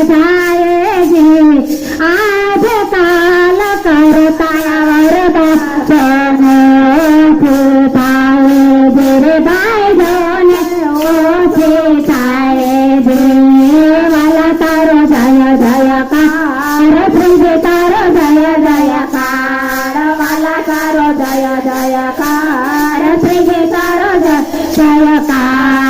જાય જી આજ કાલ કરતા વરદા ઓછી થાય રે ભાઈ જોને ઓછી થાય રે વાલા તારો જય જયકાર શ્રી તારો જય જયકાર વાલા તારો જય જયકાર શ્રી તારો જય જયકાર